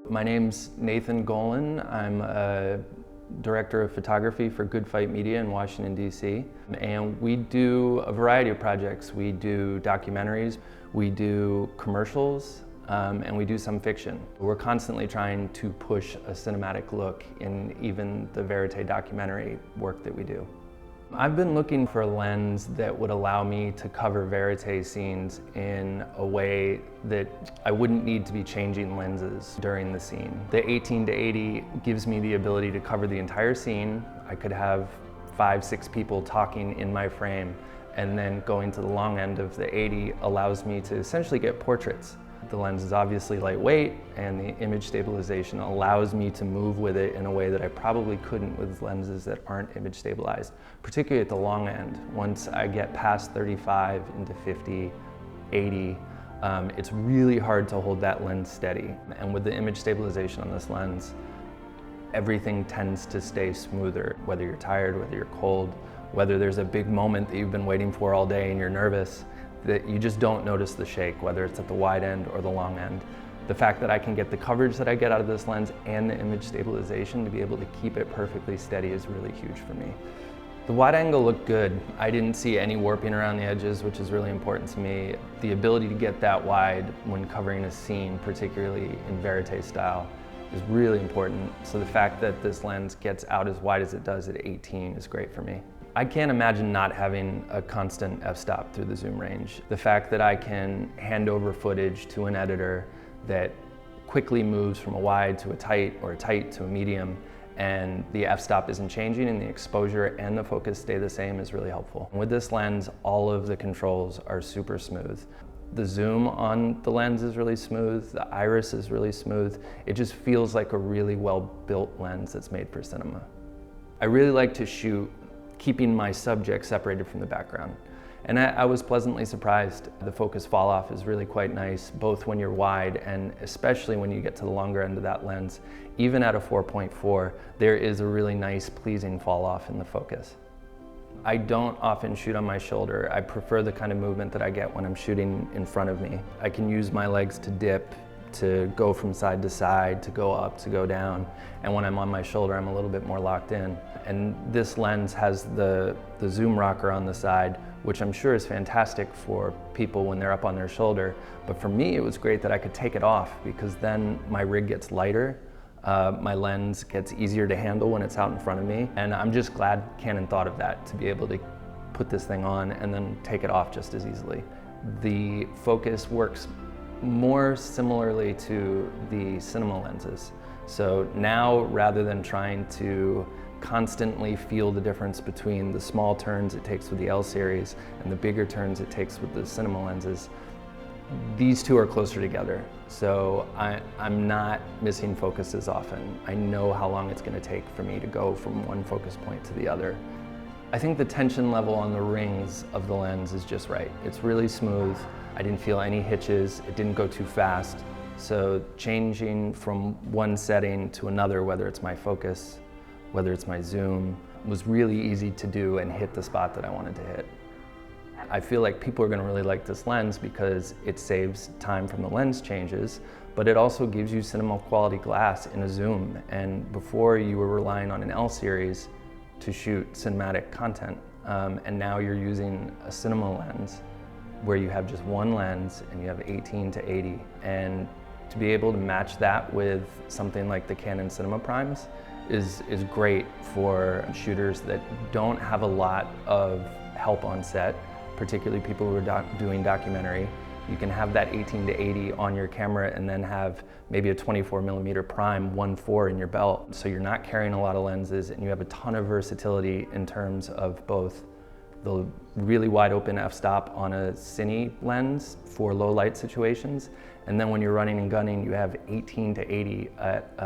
My name's Nathan Golon. I'm a director of photography for GoodFight Media in Washington, D.C. And we do a variety of projects. We do documentaries, we do commercials, and we do some fiction. We're constantly trying to push a cinematic look in even the verite documentary work that we do. I've been looking for a lens that would allow me to cover verite scenes in a way that I wouldn't need to be changing lenses during the scene. The 18-80 gives me the ability to cover the entire scene. I could have 5-6 people talking in my frame, and then going to the long end of the 80 allows me to essentially get portraits. The lens is obviously lightweight, and the image stabilization allows me to move with it in a way that I probably couldn't with lenses that aren't image stabilized, particularly at the long end. Once I get past 35 into 50, 80, it's really hard to hold that lens steady. And with the image stabilization on this lens, everything tends to stay smoother, whether you're tired, whether you're cold, whether there's a big moment that you've been waiting for all day and you're nervous, that you just don't notice the shake, whether it's at the wide end or the long end. The fact that I can get the coverage that I get out of this lens and the image stabilization to be able to keep it perfectly steady is really huge for me. The wide angle looked good. I didn't see any warping around the edges, which is really important to me. The ability to get that wide when covering a scene, particularly in verite style, is really important. So the fact that this lens gets out as wide as it does at 18 is great for me. I can't imagine not having a constant f-stop through the zoom range. The fact that I can hand over footage to an editor that quickly moves from a wide to a tight or a tight to a medium, and the f-stop isn't changing and the exposure and the focus stay the same is really helpful. With this lens, all of the controls are super smooth. The zoom on the lens is really smooth, the iris is really smooth. It just feels like a really well-built lens that's made for cinema. I really like to shoot keeping my subject separated from the background. And I was pleasantly surprised. The focus fall off is really quite nice, both when you're wide and especially when you get to the longer end of that lens. Even at a 4.4, there is a really nice, pleasing fall off in the focus. I don't often shoot on my shoulder. I prefer the kind of movement that I get when I'm shooting in front of me. I can use my legs to dip, to go from side to side, to go up, to go down. And when I'm on my shoulder, I'm a little bit more locked in. And this lens has the zoom rocker on the side, which I'm sure is fantastic for people when they're up on their shoulder. But for me, it was great that I could take it off, because then my rig gets lighter. My lens gets easier to handle when it's out in front of me. And I'm just glad Canon thought of that, to be able to put this thing on and then take it off just as easily. The focus works more similarly to the cinema lenses. So now, rather than trying to constantly feel the difference between the small turns it takes with the L series and the bigger turns it takes with the cinema lenses, these two are closer together. So I'm not missing focus as often. I know how long it's going to take for me to go from one focus point to the other. I think the tension level on the rings of the lens is just right. It's really smooth. I didn't feel any hitches. It didn't go too fast. So changing from one setting to another, whether it's my focus, whether it's my zoom, was really easy to do and hit the spot that I wanted to hit. I feel like people are going to really like this lens because it saves time from the lens changes, but it also gives you cinema quality glass in a zoom. And before, you were relying on an L series to shoot cinematic content, and now you're using a cinema lens where you have just one lens and you have 18-80. And to be able to match that with something like the Canon Cinema Primes is great for shooters that don't have a lot of help on set, particularly people who are doing documentary. You can have that 18-80 on your camera and then have maybe a 24mm prime 1.4 in your belt. So you're not carrying a lot of lenses and you have a ton of versatility in terms of both the really wide open f-stop on a cine lens for low light situations, and then when you're running and gunning, you have 18-80 at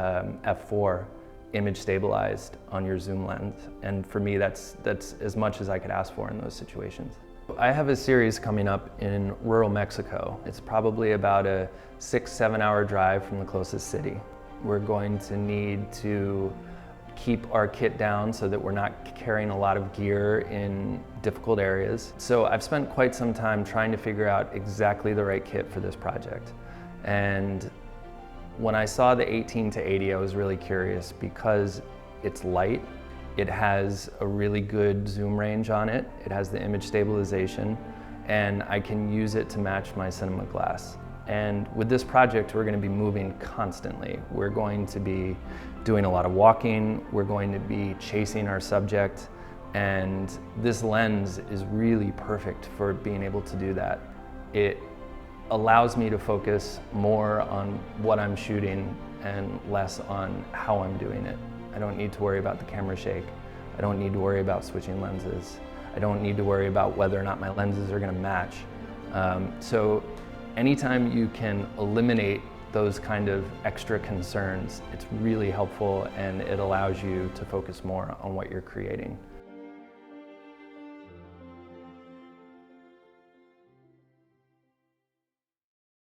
f4 image stabilized on your zoom lens. And for me, that's as much as I could ask for in those situations. I have a series coming up in rural Mexico. It's probably about a 6-7 hour drive from the closest city. We're going to need to keep our kit down so that we're not carrying a lot of gear in difficult areas. So I've spent quite some time trying to figure out exactly the right kit for this project. And When I saw the 18-80, I was really curious because it's light. It has a really good zoom range on it. It has the image stabilization, and I can use it to match my cinema glass. And with this project, we're going to be moving constantly. We're going to be doing a lot of walking. We're going to be chasing our subject. And this lens is really perfect for being able to do that. It allows me to focus more on what I'm shooting and less on how I'm doing it. I don't need to worry about the camera shake. I don't need to worry about switching lenses. I don't need to worry about whether or not my lenses are going to match. So anytime you can eliminate those kind of extra concerns, it's really helpful, and it allows you to focus more on what you're creating.